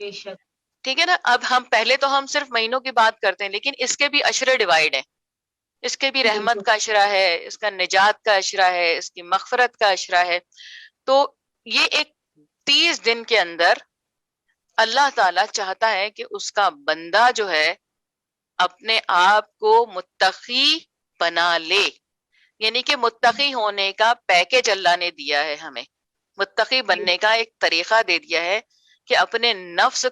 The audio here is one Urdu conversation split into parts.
بے شک ٹھیک ہے نا. اب پہلے تو ہم صرف مہینوں کی بات کرتے ہیں، لیکن اس کے بھی اشرے ڈیوائڈ ہیں. اس کے بھی رحمت بالکل کا اشرہ ہے، اس کا نجات کا اشرہ ہے، اس کی مغفرت کا اشرہ ہے. تو یہ ایک 30 دن کے اندر اللہ تعالی چاہتا ہے کہ اس کا بندہ جو ہے اپنے آپ کو متقی بنا لے. یعنی کہ متقی ہونے کا پیکج اللہ نے دیا ہے ہمیں. متقی بننے کا ایک طریقہ دے دیا ہے کہ اپنے نفس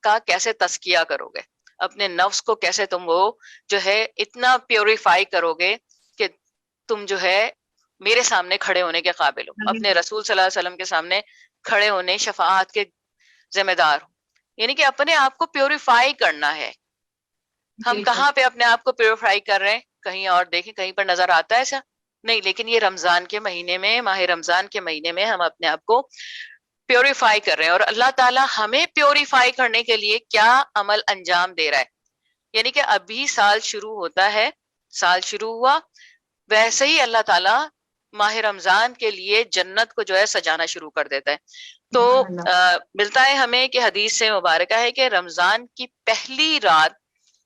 کا کیسے تزکیہ کرو گے، اپنے نفس کو کیسے تم وہ جو ہے اتنا پیوریفائی کرو گے کہ تم جو ہے میرے سامنے کھڑے ہونے کے قابل ہو، اپنے رسول صلی اللہ علیہ وسلم کے سامنے کھڑے ہونے شفاعت کے ذمہ دار ہو. یعنی کہ اپنے آپ کو پیوریفائی کرنا ہے. ہم بے شک کہاں پہ اپنے آپ کو پیوریفائی کر رہے ہیں؟ کہیں اور دیکھیں، کہیں پر نظر آتا ہے ایسا؟ نہیں. لیکن یہ رمضان کے مہینے میں، ماہ رمضان کے مہینے میں ہم اپنے آپ کو پیوریفائی کر رہے ہیں. اور اللہ تعالیٰ ہمیں پیوریفائی کرنے کے لیے کیا عمل انجام دے رہا ہے. یعنی کہ ابھی سال شروع ہوتا ہے، سال شروع ہوا، ویسے ہی اللہ تعالیٰ ماہ رمضان کے لیے جنت کو جو ہے سجانا شروع کر دیتا ہے. تو سبحان اللہ ملتا ہے ہمیں کہ حدیث سے مبارکہ ہے کہ رمضان کی پہلی رات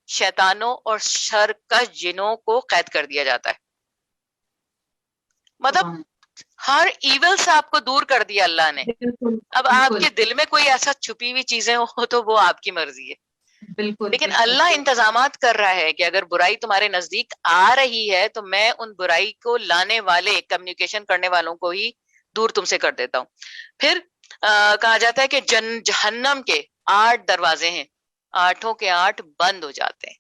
شیطانوں اور شرکش جنوں کو قید کر دیا جاتا ہے. مطلب سبحان ہر ایول سے آپ کو دور کر دیا اللہ نے. بالکل اب آپ بالکل کے دل میں کوئی ایسا چھپی ہوئی چیزیں ہو تو وہ آپ کی مرضی ہے، بالکل لیکن بالکل اللہ انتظامات کر رہا ہے کہ اگر برائی تمہارے نزدیک آ رہی ہے تو میں ان برائی کو لانے والے، کمیونیکیشن کرنے والوں کو ہی دور تم سے کر دیتا ہوں. پھر کہا جاتا ہے کہ جہنم کے 8 دروازے ہیں، 8 کے 8 بند ہو جاتے ہیں.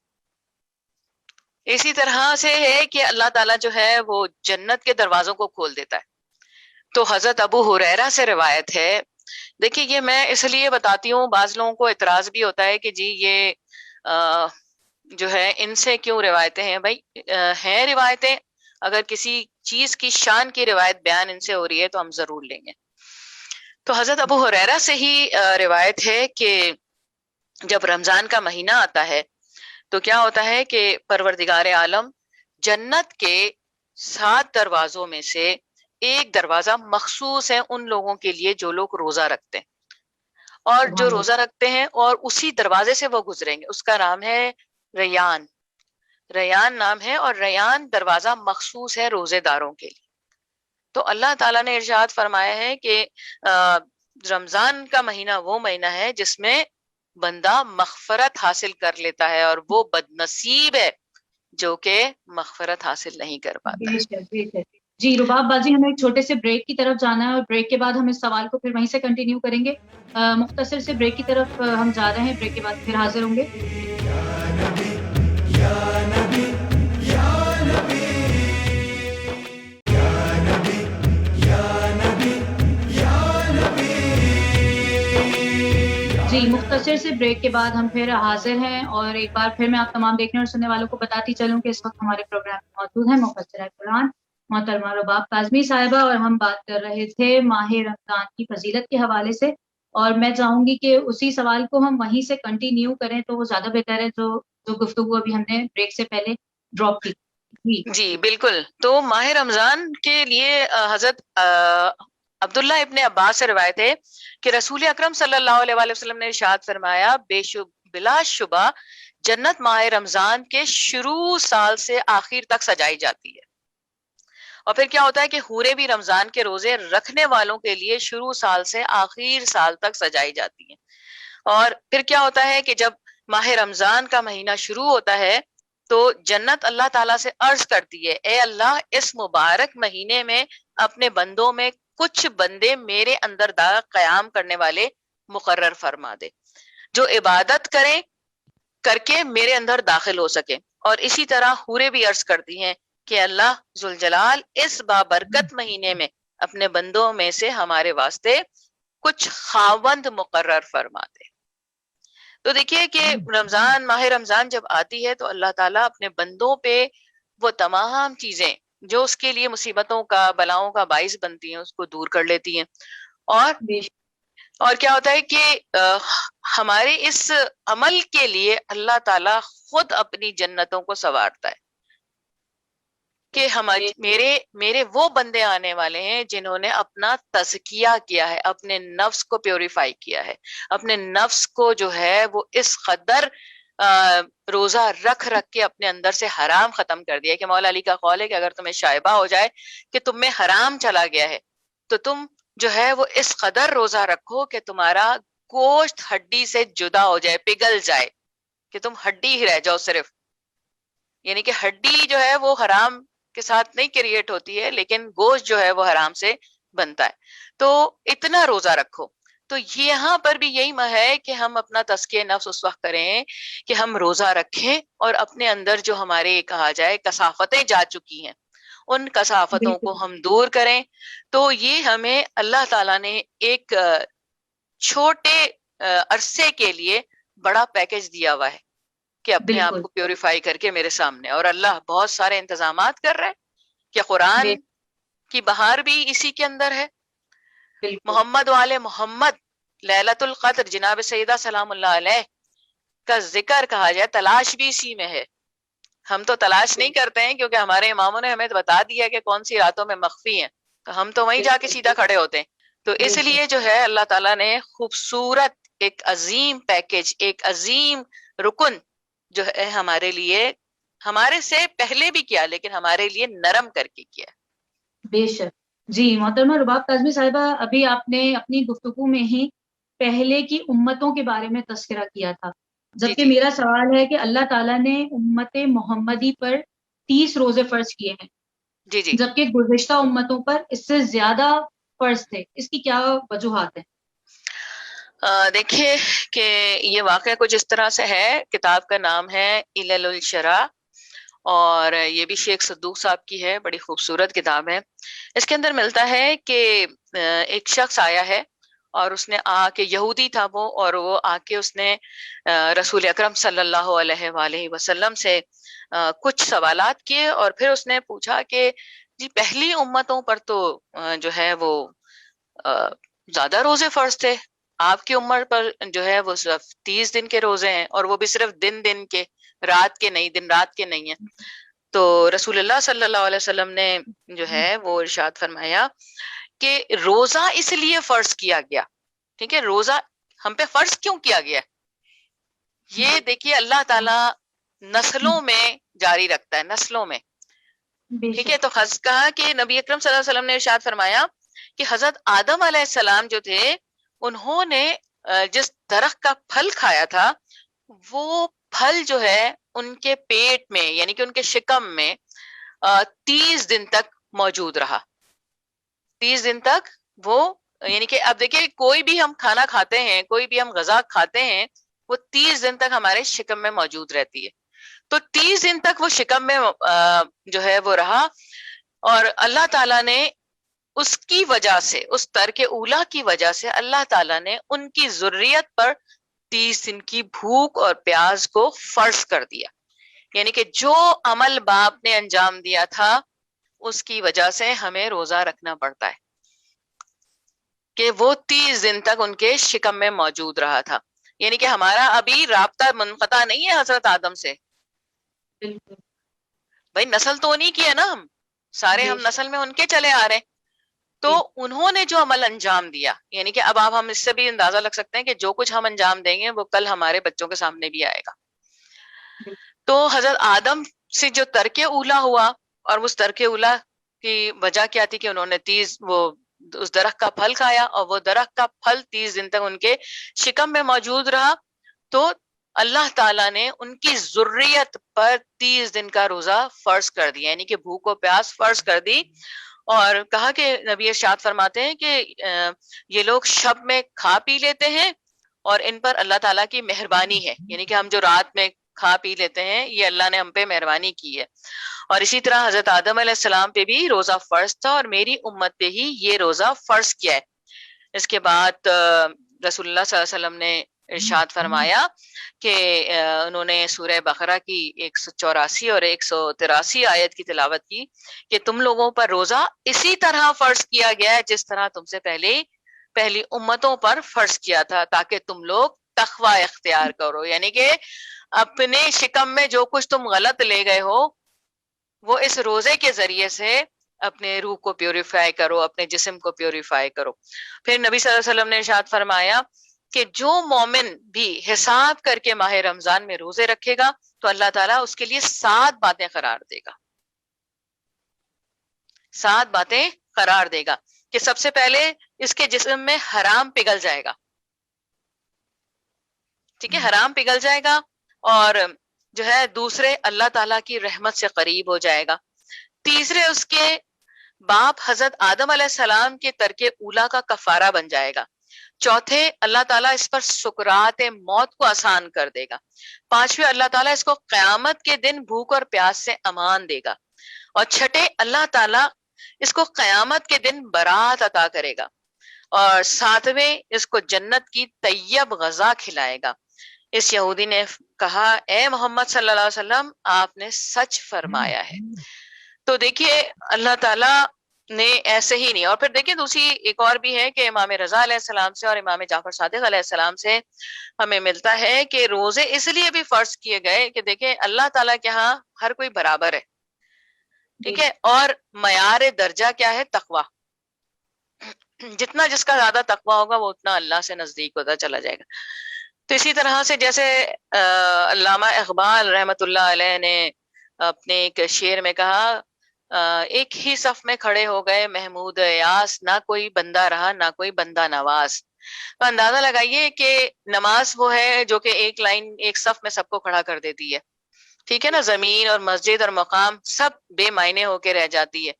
اسی طرح سے ہے کہ اللہ تعالیٰ جو ہے وہ جنت کے دروازوں کو کھول دیتا ہے. تو حضرت ابو ہریرہ سے روایت ہے. دیکھیے یہ میں اس لیے بتاتی ہوں، بعض لوگوں کو اعتراض بھی ہوتا ہے کہ جی یہ جو ہے ان سے کیوں روایتیں ہیں. بھائی ہیں روایتیں، اگر کسی چیز کی شان کی روایت بیان ان سے ہو رہی ہے تو ہم ضرور لیں گے. تو حضرت ابو ہریرہ سے ہی روایت ہے کہ جب رمضان کا مہینہ آتا ہے تو کیا ہوتا ہے کہ پروردگار عالم جنت کے 7 دروازوں میں سے ایک دروازہ مخصوص ہے ان لوگوں کے لیے جو لوگ روزہ رکھتے ہیں، اور جو سبحان روزہ رکھتے ہیں اور اسی دروازے سے وہ گزریں گے. اس کا نام ہے ریان. ریان نام ہے، اور ریان دروازہ مخصوص ہے روزے داروں کے لیے. تو اللہ تعالیٰ نے ارشاد فرمایا ہے کہ رمضان کا مہینہ وہ مہینہ ہے جس میں بندہ مغفرت حاصل کر لیتا ہے، اور وہ بدنصیب ہے جو کہ مغفرت حاصل نہیں کر پاتا. بے شک بے شک. جی رباب باجی، ہمیں ایک چھوٹے سے بریک کی طرف جانا ہے، اور بریک کے بعد ہم اس سوال کو پھر وہیں سے کنٹینیو کریں گے. مختصر سے بریک کی طرف ہم جا رہے ہیں، بریک کے بعد پھر حاضر ہوں گے. جی مختصر سے بریک کے بعد ہم پھر حاضر ہیں، اور ایک بار پھر میں آپ تمام دیکھنے اور سننے والوں کو بتاتی چلوں کہ اس وقت ہمارے پروگرام میں موجود ہیں مفسرہ قرآن محترمہ رباب کاظمی صاحبہ، اور ہم بات کر رہے تھے ماہ رمضان کی فضیلت کے حوالے سے. اور میں چاہوں گی کہ اسی سوال کو ہم وہیں سے کنٹینیو کریں تو وہ زیادہ بہتر ہے، جو گفتگو ابھی ہم نے بریک سے پہلے ڈراپ کی. جی بالکل. تو ماہ رمضان کے لیے حضرت عبداللہ ابن عباس سے روایت ہے کہ رسول اکرم صلی اللہ علیہ وآلہ وسلم نے ارشاد فرمایا، بلا شبہ جنت ماہ رمضان کے شروع سال سے آخر تک سجائی جاتی ہے. اور پھر کیا ہوتا ہے کہ حوریں بھی رمضان کے روزے رکھنے والوں کے لیے شروع سال سے آخر سال تک سجائی جاتی ہیں. اور پھر کیا ہوتا ہے کہ جب ماہ رمضان کا مہینہ شروع ہوتا ہے تو جنت اللہ تعالیٰ سے عرض کرتی ہے، اے اللہ اس مبارک مہینے میں اپنے بندوں میں کچھ بندے میرے اندر قیام کرنے والے مقرر فرما دے، جو عبادت کریں کر کے میرے اندر داخل ہو سکے. اور اسی طرح حوریں بھی عرض کرتی ہیں کہ اللہ ذوالجلال اس بابرکت مہینے میں اپنے بندوں میں سے ہمارے واسطے کچھ خاوند مقرر فرما دے. تو دیکھیے کہ رمضان، ماہ رمضان جب آتی ہے تو اللہ تعالیٰ اپنے بندوں پہ وہ تمام چیزیں جو اس کے لیے مصیبتوں کا، بلاؤں کا باعث بنتی ہیں اس کو دور کر لیتی ہیں. اور کیا ہوتا ہے کہ ہمارے اس عمل کے لیے اللہ تعالیٰ خود اپنی جنتوں کو سنوارتا ہے. کہ میرے وہ بندے آنے والے ہیں جنہوں نے اپنا تزکیہ کیا ہے، اپنے نفس کو پیوریفائی کیا ہے، اپنے نفس کو جو ہے وہ اس قدر روزہ رکھ رکھ کے اپنے اندر سے حرام ختم کر دیا کہ مولا علی کا قول ہے کہ اگر تمہیں شائبہ ہو جائے کہ تم میں حرام چلا گیا ہے تو تم جو ہے وہ اس قدر روزہ رکھو کہ تمہارا گوشت ہڈی سے جدا ہو جائے، پگھل جائے، کہ تم ہڈی ہی رہ جاؤ صرف. یعنی کہ ہڈی جو ہے وہ حرام کے ساتھ نہیں کریٹ ہوتی ہے، لیکن گوشت جو ہے وہ حرام سے بنتا ہے. تو اتنا روزہ رکھو. تو یہاں پر بھی یہی ہے کہ ہم اپنا تزکیہ نفس اس وقت کریں کہ ہم روزہ رکھیں اور اپنے اندر جو ہمارے کہا جائے کثافتیں جا چکی ہیں ان کثافتوں کو بالکل ہم دور کریں. تو یہ ہمیں اللہ تعالیٰ نے ایک چھوٹے عرصے کے لیے بڑا پیکج دیا ہوا ہے کہ اپنے آپ بالکل کو پیوریفائی کر کے میرے سامنے. اور اللہ بہت سارے انتظامات کر رہا ہے کہ قرآن کی بہار بھی اسی کے اندر ہے. بالکل محمد والے محمد لیلۃ القدر جناب سیدہ سلام اللہ علیہ کا ذکر کہا جائے تلاش بھی اسی میں ہے. ہم تو تلاش نہیں کرتے ہیں کیونکہ ہمارے اماموں نے ہمیں بتا دیا کہ کون سی راتوں میں مخفی ہیں، تو ہم تو وہیں جا کے سیدھا کھڑے ہوتے ہیں. تو اس بے لیے شک جو ہے اللہ تعالیٰ نے خوبصورت ایک عظیم پیکج، ایک عظیم رکن جو ہے ہمارے لیے، ہمارے سے پہلے بھی کیا لیکن ہمارے لیے نرم کر کے کیا. بے شک. جی محترمہ رباب کاظمی صاحبہ، ابھی آپ نے اپنی گفتگو میں ہی پہلے کی امتوں کے بارے میں تذکرہ کیا تھا، جی جبکہ جی میرا سوال ہے کہ اللہ تعالیٰ نے امت محمدی پر 30 روزے فرض کیے ہیں، جی جی جبکہ گزشتہ امتوں پر اس سے زیادہ فرض تھے. اس کی کیا وجوہات ہیں؟ دیکھیے کہ یہ واقعہ کچھ اس طرح سے ہے. کتاب کا نام ہے علل الشرع اور یہ بھی شیخ صدوق صاحب کی ہے، بڑی خوبصورت کتاب ہے. اس کے اندر ملتا ہے کہ ایک شخص آیا ہے اور اس نے آ کے، یہودی تھا وہ، اور وہ آ کے اس نے رسول اکرم صلی اللہ علیہ وآلہ وسلم سے کچھ سوالات کیے اور پھر اس نے پوچھا کہ جی پہلی امتوں پر تو جو ہے وہ زیادہ روزے فرض تھے، آپ کی عمر پر جو ہے وہ صرف 30 دن کے روزے ہیں، اور وہ بھی صرف دن کے، رات کے نہیں، دن رات کے نہیں ہیں. تو رسول اللہ صلی اللہ علیہ وسلم نے جو ہے وہ ارشاد فرمایا کہ روزہ اس لیے فرض کیا گیا، ٹھیک ہے، روزہ ہم پہ فرض کیوں کیا گیا؟ یہ دیکھیے اللہ تعالی نسلوں میں جاری رکھتا ہے، نسلوں میں، بے ٹھیک ہے. شک تو کہا کہ نبی اکرم صلی اللہ علیہ وسلم نے ارشاد فرمایا کہ حضرت آدم علیہ السلام جو تھے انہوں نے جس درخت کا پھل کھایا تھا وہ پھل جو ہے ان کے پیٹ میں، یعنی کہ ان کے شکم میں 30 دن تک موجود رہا. 30 دن تک وہ، یعنی کہ اب دیکھیں کوئی بھی ہم کھانا کھاتے ہیں، کوئی بھی ہم غذا کھاتے ہیں، وہ 30 دن تک ہمارے شکم میں موجود رہتی ہے. تو 30 دن تک وہ شکم میں جو ہے وہ رہا، اور اللہ تعالیٰ نے اس کی وجہ سے، اس ترک اولا کی وجہ سے اللہ تعالیٰ نے ان کی ذریت پر 30 دن کی بھوک اور پیاس کو فرض کر دیا. یعنی کہ جو عمل باپ نے انجام دیا تھا اس کی وجہ سے ہمیں روزہ رکھنا پڑتا ہے کہ وہ 30 دن تک ان کے شکم میں موجود رہا تھا. یعنی کہ ہمارا ابھی رابطہ منقطع نہیں ہے حضرت آدم سے. بالکل بھائی نسل تو انہیں کی ہے نا، ہم سارے بے ہم شک نسل میں ان کے چلے آ رہے ہیں. تو جی انہوں نے جو عمل انجام دیا، یعنی کہ اب آپ ہم اس سے بھی اندازہ لگ سکتے ہیں کہ جو کچھ ہم انجام دیں گے وہ کل ہمارے بچوں کے سامنے بھی آئے گا. بالکل تو حضرت آدم سے جو ترک اولا ہوا، اور اس ترک اولا کی وجہ کیا تھی کہ انہوں نے وہ اس درخت کا پھل کھایا، اور وہ درخت کا پھل 30 دن تک ان کے شکم میں موجود رہا. تو اللہ تعالیٰ نے ان کی ذریت پر 30 دن کا روزہ فرض کر دیا، یعنی کہ بھوک و پیاس فرض کر دی. اور کہا کہ نبی ارشاد فرماتے ہیں کہ یہ لوگ شب میں کھا پی لیتے ہیں اور ان پر اللہ تعالیٰ کی مہربانی ہے، یعنی کہ ہم جو رات میں کھا پی لیتے ہیں یہ اللہ نے ہم پہ مہربانی کی ہے. اور اسی طرح حضرت آدم علیہ السلام پہ بھی روزہ فرض تھا، اور میری امت پہ ہی یہ روزہ فرض کیا ہے. اس کے بعد رسول اللہ صلی اللہ علیہ وسلم نے ارشاد فرمایا کہ انہوں نے سورہ بقرہ کی 184 اور 183 آیت کی تلاوت کی کہ تم لوگوں پر روزہ اسی طرح فرض کیا گیا ہے جس طرح تم سے پہلی امتوں پر فرض کیا تھا، تاکہ تم لوگ تقوی اختیار کرو. یعنی کہ اپنے شکم میں جو کچھ تم غلط لے گئے ہو وہ اس روزے کے ذریعے سے اپنے روح کو پیوریفائی کرو، اپنے جسم کو پیوریفائی کرو. پھر نبی صلی اللہ علیہ وسلم نے ارشاد فرمایا کہ جو مومن بھی حساب کر کے ماہ رمضان میں روزے رکھے گا تو اللہ تعالیٰ اس کے لیے 7 باتیں قرار دے گا. 7 باتیں قرار دے گا کہ سب سے پہلے اس کے جسم میں حرام پگھل جائے گا. ٹھیک ہے، حرام پگھل جائے گا. اور جو ہے دوسرے اللہ تعالیٰ کی رحمت سے قریب ہو جائے گا. تیسرے اس کے باپ حضرت آدم علیہ السلام کے ترک اولا کا کفارہ بن جائے گا. چوتھے اللہ تعالیٰ اس پر سکرات موت کو آسان کر دے گا. پانچویں اللہ تعالیٰ اس کو قیامت کے دن بھوک اور پیاس سے امان دے گا. اور چھٹے اللہ تعالیٰ اس کو قیامت کے دن برات عطا کرے گا. اور ساتویں اس کو جنت کی طیب غذا کھلائے گا. اس یہودی نے کہا اے محمد صلی اللہ علیہ وسلم آپ نے سچ فرمایا ہے. تو دیکھیے اللہ تعالیٰ نے ایسے ہی نہیں. اور پھر دیکھیں دوسری ایک اور بھی ہے کہ امام رضا علیہ السلام سے اور امام جعفر صادق علیہ السلام سے ہمیں ملتا ہے کہ روزے اس لیے بھی فرض کیے گئے کہ دیکھیں اللہ تعالیٰ کے ہاں ہر کوئی برابر ہے. ٹھیک ہے، اور معیار درجہ کیا ہے؟ تقویٰ. جتنا جس کا زیادہ تقویٰ ہوگا وہ اتنا اللہ سے نزدیک ہوتا چلا جائے گا. تو اسی طرح سے جیسے علامہ اقبال رحمت اللہ علیہ نے اپنے ایک شعر میں کہا ایک ہی صف میں کھڑے ہو گئے محمود یاس، نہ کوئی بندہ رہا نہ کوئی بندہ نواز. تو اندازہ لگائیے کہ نماز وہ ہے جو کہ ایک لائن ایک صف میں سب کو کھڑا کر دیتی ہے. ٹھیک ہے نا، زمین اور مسجد اور مقام سب بے معنی ہو کے رہ جاتی ہے.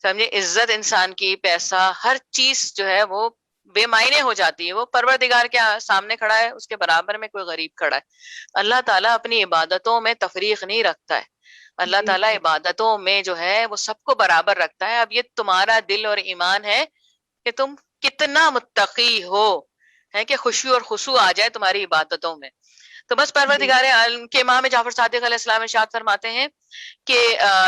سمجھے، عزت انسان کی، پیسہ، ہر چیز جو ہے وہ بے معنی ہو جاتی ہے. وہ پروردگار کے سامنے کھڑا ہے، اس کے برابر میں کوئی غریب کھڑا ہے. اللہ تعالیٰ اپنی عبادتوں میں تفریق نہیں رکھتا ہے. اللہ تعالیٰ عبادتوں میں جو ہے وہ سب کو برابر رکھتا ہے. اب یہ تمہارا دل اور ایمان ہے کہ تم کتنا متقی ہو، ہے کہ خشوع اور خضوع آ جائے تمہاری عبادتوں میں. تو بس پروردگار عالم کے امام جعفر صادق علیہ السلام ارشاد فرماتے ہیں کہ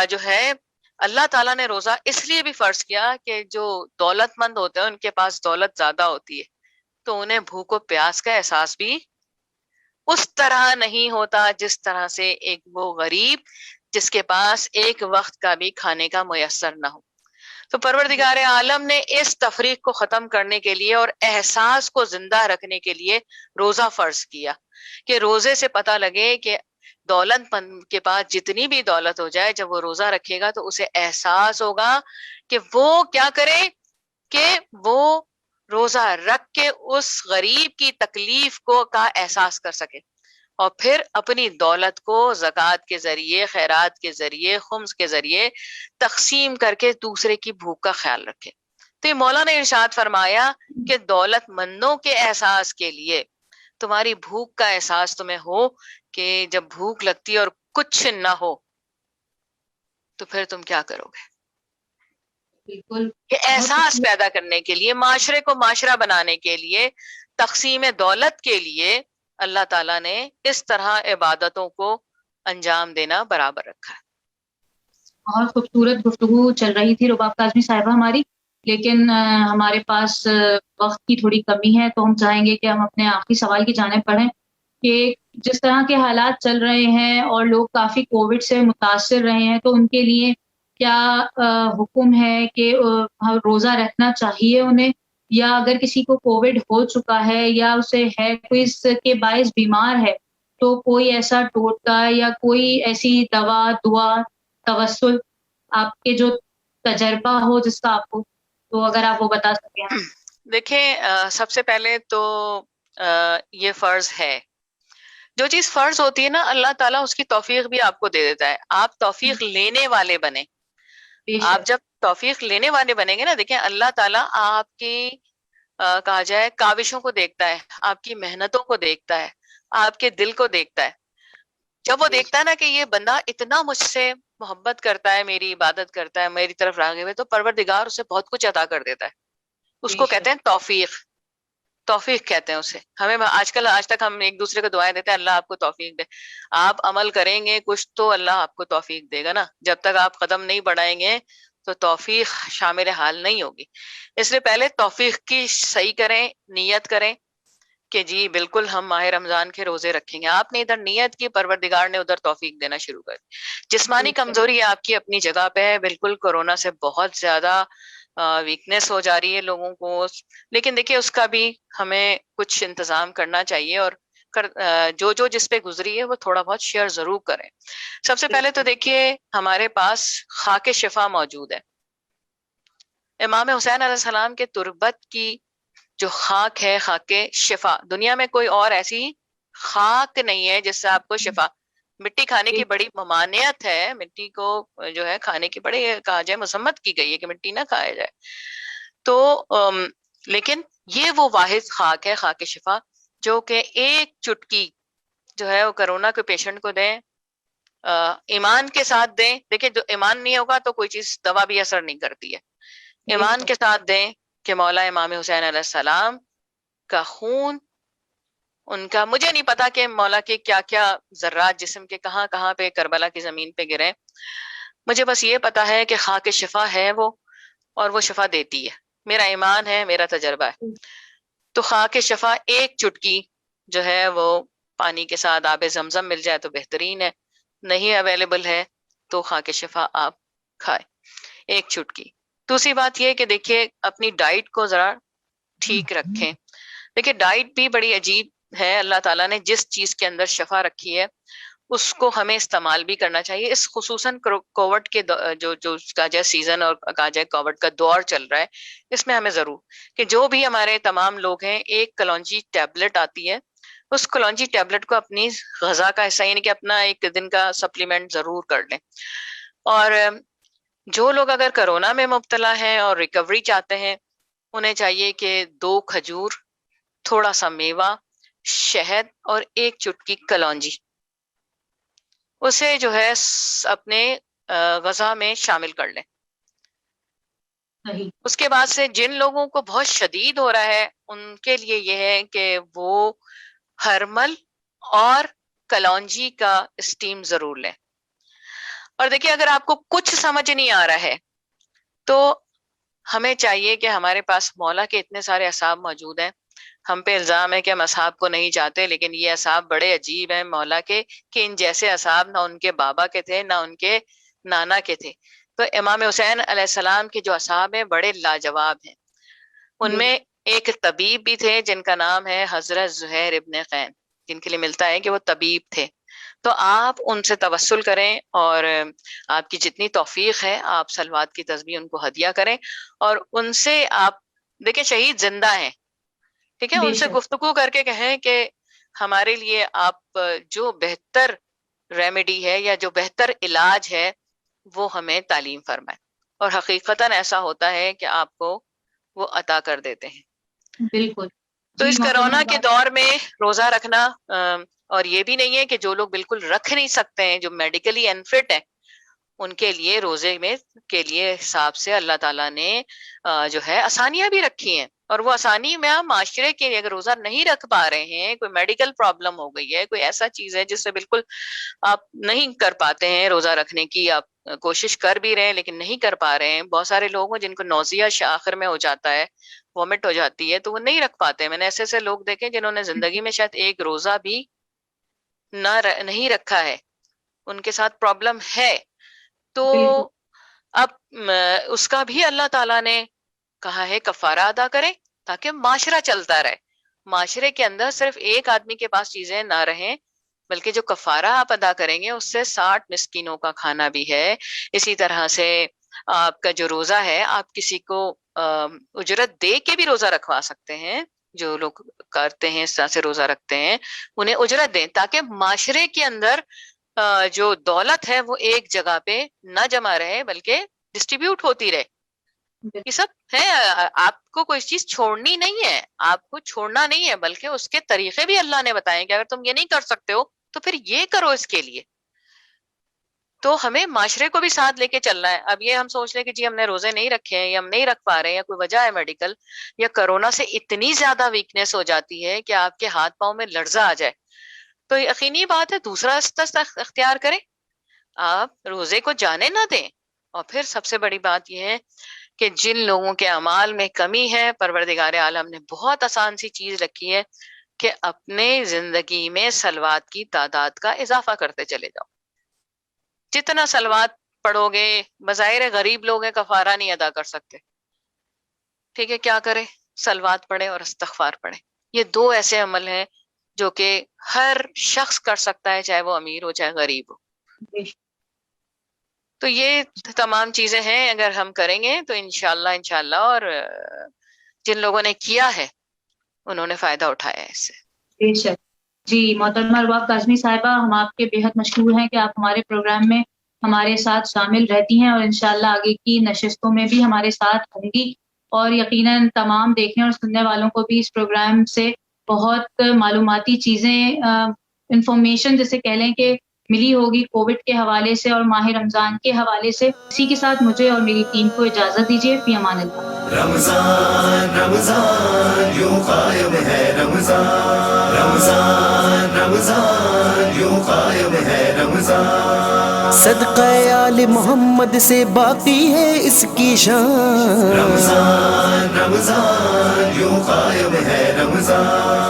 جو ہے اللہ تعالیٰ نے روزہ اس لیے بھی فرض کیا کہ جو دولت مند ہوتے ہیں ان کے پاس دولت زیادہ ہوتی ہے تو انہیں بھوک و پیاس کا احساس بھی اس طرح نہیں ہوتا جس طرح سے ایک وہ غریب جس کے پاس ایک وقت کا بھی کھانے کا میسر نہ ہو. تو پروردگار عالم نے اس تفریق کو ختم کرنے کے لیے اور احساس کو زندہ رکھنے کے لیے روزہ فرض کیا کہ روزے سے پتہ لگے کہ دولت مند کے پاس جتنی بھی دولت ہو جائے جب وہ روزہ رکھے گا تو اسے احساس ہوگا کہ وہ کیا کرے کہ وہ روزہ رکھ کے اس غریب کی تکلیف کو کا احساس کر سکے اور پھر اپنی دولت کو زکوٰۃ کے ذریعے، خیرات کے ذریعے، خمس کے ذریعے تقسیم کر کے دوسرے کی بھوک کا خیال رکھے. تو یہ مولا نے ارشاد فرمایا کہ دولت مندوں کے احساس کے لیے تمہاری بھوک کا احساس تمہیں ہو کہ جب بھوک لگتی ہے اور کچھ نہ ہو تو پھر تم کیا کرو گے. بالکل یہ احساس پیدا کرنے کے لیے، معاشرے کو معاشرہ بنانے کے لیے، تقسیم دولت کے لیے اللہ تعالیٰ نے اس طرح عبادتوں کو انجام دینا برابر رکھا ہے. بہت خوبصورت گفتگو چل رہی تھی رباب کاظمی صاحبہ ہماری، لیکن ہمارے پاس وقت کی تھوڑی کمی ہے تو ہم چاہیں گے کہ ہم اپنے آخری سوال کی جانب بڑھیں کہ جس طرح کے حالات چل رہے ہیں اور لوگ کافی کووڈ سے متاثر رہے ہیں تو ان کے لیے کیا حکم ہے کہ روزہ رکھنا چاہیے انہیں، یا اگر کسی کو کووڈ ہو چکا ہے یا اسے ہے کوئی اس کے باعث بیمار ہے تو کوئی ایسا ٹوٹکا یا کوئی ایسی دوا دعا توسل آپ کے جو تجربہ ہو جس کا آپ کو، تو اگر آپ وہ بتا سکیں. دیکھیں سب سے پہلے تو یہ فرض ہے، جو چیز فرض ہوتی ہے نا اللہ تعالیٰ اس کی توفیق بھی آپ کو دے دیتا ہے. آپ توفیق لینے والے بنے. آپ جب توفیق لینے والے بنیں گے نا، دیکھیں اللہ تعالیٰ آپ کی کہا جائے کاوشوں کو دیکھتا ہے، آپ کی محنتوں کو دیکھتا ہے، آپ کے دل کو دیکھتا ہے. جب وہ دیکھتا ہے نا کہ یہ بندہ اتنا مجھ سے محبت کرتا ہے، میری عبادت کرتا ہے، میری طرف راغب ہے، تو پروردگار اسے بہت کچھ عطا کر دیتا ہے. اس کو کہتے ہیں توفیق. توفیق کہتے ہیں اسے. ہمیں آج تک ہم ایک دوسرے کو دعائیں دیتے ہیں اللہ آپ کو توفیق دے. آپ عمل کریں گے کچھ تو اللہ آپ کو توفیق دے گا نا. جب تک آپ قدم نہیں بڑھائیں گے تو توفیق شامل حال نہیں ہوگی. اس لیے پہلے توفیق کی صحیح کریں، نیت کریں کہ جی بالکل ہم ماہ رمضان کے روزے رکھیں گے. آپ نے ادھر نیت کی, پروردگار نے ادھر توفیق دینا شروع کر دی. جسمانی کمزوری آپ کی اپنی جگہ پہ ہے, بالکل کورونا سے بہت زیادہ ویکنیس ہو جا رہی ہے لوگوں کو, لیکن دیکھیے اس کا بھی ہمیں کچھ انتظام کرنا چاہیے, اور جو جس پہ گزری ہے وہ تھوڑا بہت شیئر ضرور کریں. سب سے پہلے تو دیکھیے ہمارے پاس خاک شفا موجود ہے. امام حسین علیہ السلام کے تربت کی جو خاک ہے, خاک شفا, دنیا میں کوئی اور ایسی خاک نہیں ہے جس سے آپ کو شفا. مٹی کھانے کی بڑی ممانعت ہے, مٹی کو جو ہے کھانے کی بڑی کہا جائے مذمت کی گئی ہے کہ مٹی نہ کھایا جائے. تو لیکن یہ وہ واحد خاک ہے, خاک شفا, جو کہ ایک چٹکی جو ہے وہ کرونا کے پیشنٹ کو دیں, ایمان کے ساتھ دیں. دیکھیں جو ایمان نہیں ہوگا تو کوئی چیز دوا بھی اثر نہیں کرتی ہے. ایمان کے ساتھ دیں کہ مولا امام حسین علیہ السلام کا خون, ان کا مجھے نہیں پتا کہ مولا کے کیا کیا ذرات جسم کے کہاں کہاں پہ کربلا کی زمین پہ گرے, مجھے بس یہ پتا ہے کہ خاک شفا ہے وہ, اور وہ شفا دیتی ہے. میرا ایمان ہے, میرا تجربہ ہے. تو خاک شفا ایک چٹکی جو ہے وہ پانی کے ساتھ آب زمزم مل جائے تو بہترین ہے, نہیں اویلیبل ہے تو خاک شفا آپ کھائیں ایک چٹکی. دوسری بات یہ کہ دیکھیے اپنی ڈائٹ کو ذرا ٹھیک رکھیں. دیکھیے ڈائٹ بھی بڑی عجیب ہے, اللہ تعالیٰ نے جس چیز کے اندر شفا رکھی ہے اس کو ہمیں استعمال بھی کرنا چاہیے. اس خصوصاً کووڈ کے جو کہا جائے سیزن اور کہا جائے کووڈ کا دور چل رہا ہے, اس میں ہمیں ضرور کہ جو بھی ہمارے تمام لوگ ہیں, ایک کلونجی ٹیبلٹ آتی ہے, اس کلونجی ٹیبلٹ کو اپنی غذا کا حصہ یعنی کہ اپنا ایک دن کا سپلیمنٹ ضرور کر لیں. اور جو لوگ اگر کرونا میں مبتلا ہیں اور ریکوری چاہتے ہیں, انہیں چاہیے کہ 2 کھجور, تھوڑا سا میوہ, شہد اور ایک چٹکی کلونجی, اسے جو ہے اپنے غذا میں شامل کر لیں. اس کے بعد سے جن لوگوں کو بہت شدید ہو رہا ہے ان کے لیے یہ ہے کہ وہ ہرمل اور کلونجی کا اسٹیم ضرور لیں. اور دیکھیے اگر آپ کو کچھ سمجھ نہیں آ رہا ہے تو ہمیں چاہیے کہ ہمارے پاس مولا کے اتنے سارے اصحاب موجود ہیں. ہم پہ الزام ہے کہ ہم اصحاب کو نہیں چاہتے, لیکن یہ اصحاب بڑے عجیب ہیں مولا کے, کہ ان جیسے اصحاب نہ ان کے بابا کے تھے نہ ان کے نانا کے تھے. تو امام حسین علیہ السلام کے جو اصحاب ہیں بڑے لاجواب ہیں. ان میں ایک طبیب بھی تھے جن کا نام ہے حضرت زہیر ابن قین, جن کے لیے ملتا ہے کہ وہ طبیب تھے. تو آپ ان سے توسل کریں, اور آپ کی جتنی توفیق ہے آپ صلوات کی تسبیح ان کو ہدیہ کریں, اور ان سے آپ دیکھیں شہید زندہ ہیں, ٹھیک ہے, ان سے گفتگو کر کے کہیں کہ ہمارے لیے آپ جو بہتر ریمیڈی ہے یا جو بہتر علاج ہے وہ ہمیں تعلیم فرمائے. اور حقیقتاً ایسا ہوتا ہے کہ آپ کو وہ عطا کر دیتے ہیں. بالکل. تو اس کرونا کے دور میں روزہ رکھنا, اور یہ بھی نہیں ہے کہ جو لوگ بالکل رکھ نہیں سکتے ہیں, جو میڈیکلی انفٹ ہے, ان کے لیے روزے میں کے لیے حساب سے اللہ تعالیٰ نے جو ہے آسانیاں بھی رکھی ہیں. اور وہ آسانی میں معاشرے کے لیے اگر روزہ نہیں رکھ پا رہے ہیں, کوئی میڈیکل پرابلم ہو گئی ہے, کوئی ایسا چیز ہے جس سے بالکل آپ نہیں کر پاتے ہیں روزہ رکھنے کی, آپ کوشش کر بھی رہے ہیں لیکن نہیں کر پا رہے ہیں. بہت سارے لوگ ہیں جن کو نوزیہ آخر میں ہو جاتا ہے, وامٹ ہو جاتی ہے, تو وہ نہیں رکھ پاتے. میں نے ایسے ایسے لوگ دیکھے جنہوں نے زندگی میں شاید ایک روزہ بھی نہیں رکھا ہے, ان کے ساتھ پرابلم ہے. تو اب اس کا بھی اللہ تعالیٰ نے کہا ہے کفارہ ادا کریں تاکہ معاشرہ چلتا رہے. معاشرے کے اندر صرف ایک آدمی کے پاس چیزیں نہ رہیں, بلکہ جو کفارہ آپ ادا کریں گے اس سے 60 مسکینوں کا کھانا بھی ہے. اسی طرح سے آپ کا جو روزہ ہے آپ کسی کو اجرت دے کے بھی روزہ رکھوا سکتے ہیں. جو لوگ کرتے ہیں اس طرح سے روزہ رکھتے ہیں انہیں اجرت دیں, تاکہ معاشرے کے اندر جو دولت ہے وہ ایک جگہ پہ نہ جمع رہے بلکہ ڈسٹریبیوٹ ہوتی رہے. یہ سب ہے, آپ کو کوئی چیز چھوڑنی نہیں ہے, آپ کو چھوڑنا نہیں ہے, بلکہ اس کے طریقے بھی اللہ نے بتائے کہ اگر تم یہ نہیں کر سکتے ہو تو پھر یہ کرو اس کے لیے. تو ہمیں معاشرے کو بھی ساتھ لے کے چلنا ہے. اب یہ ہم سوچ لیں کہ جی ہم نے روزے نہیں رکھے ہیں یا ہم نہیں رکھ پا رہے ہیں یا کوئی وجہ ہے میڈیکل, یا کرونا سے اتنی زیادہ ویکنیس ہو جاتی ہے کہ آپ کے ہاتھ پاؤں میں لرزہ آ جائے, تو یقینی بات ہے دوسرا راستہ اختیار کریں, آپ روزے کو جانے نہ دیں. اور پھر سب سے بڑی بات یہ ہے کہ جن لوگوں کے اعمال میں کمی ہے, پروردگار عالم نے بہت آسان سی چیز رکھی ہے, کہ اپنے زندگی میں صلوات کی تعداد کا اضافہ کرتے چلے جاؤ. جتنا صلوات پڑھو گے، بظاہر غریب لوگ ہیں کفارہ نہیں ادا کر سکتے، ٹھیک ہے، کیا کرے؟ صلوات پڑھے اور استغفار پڑھے. یہ دو ایسے عمل ہیں جو کہ ہر شخص کر سکتا ہے، چاہے وہ امیر ہو چاہے غریب ہو. تو یہ تمام چیزیں ہیں، اگر ہم کریں گے تو انشاءاللہ اور جن لوگوں نے کیا ہے انہوں نے فائدہ اٹھایا ہے اس سے. بے شک. جی محترمہ رباب کاظمی صاحبہ، ہم آپ کے بےحد مشکور ہیں کہ آپ ہمارے پروگرام میں ہمارے ساتھ شامل رہتی ہیں، اور انشاءاللہ آگے کی نشستوں میں بھی ہمارے ساتھ رہیں گی. اور یقیناً تمام دیکھنے اور سننے والوں کو بھی اس پروگرام سے بہت معلوماتی چیزیں، انفارمیشن جیسے کہہ لیں کہ ملی ہوگی کووڈ کے حوالے سے اور ماہ رمضان کے حوالے سے. اسی کے ساتھ مجھے اور میری ٹیم کو اجازت دیجیے. فی امان اللہ. رمضان رمضان یوں قائم ہے، رمضان رمضان رمضان یوں قائم ہے، رمضان صدقہ آل محمد سے باقی ہے اس کی شان. رمضان رمضان یوں قائم ہے، رمضان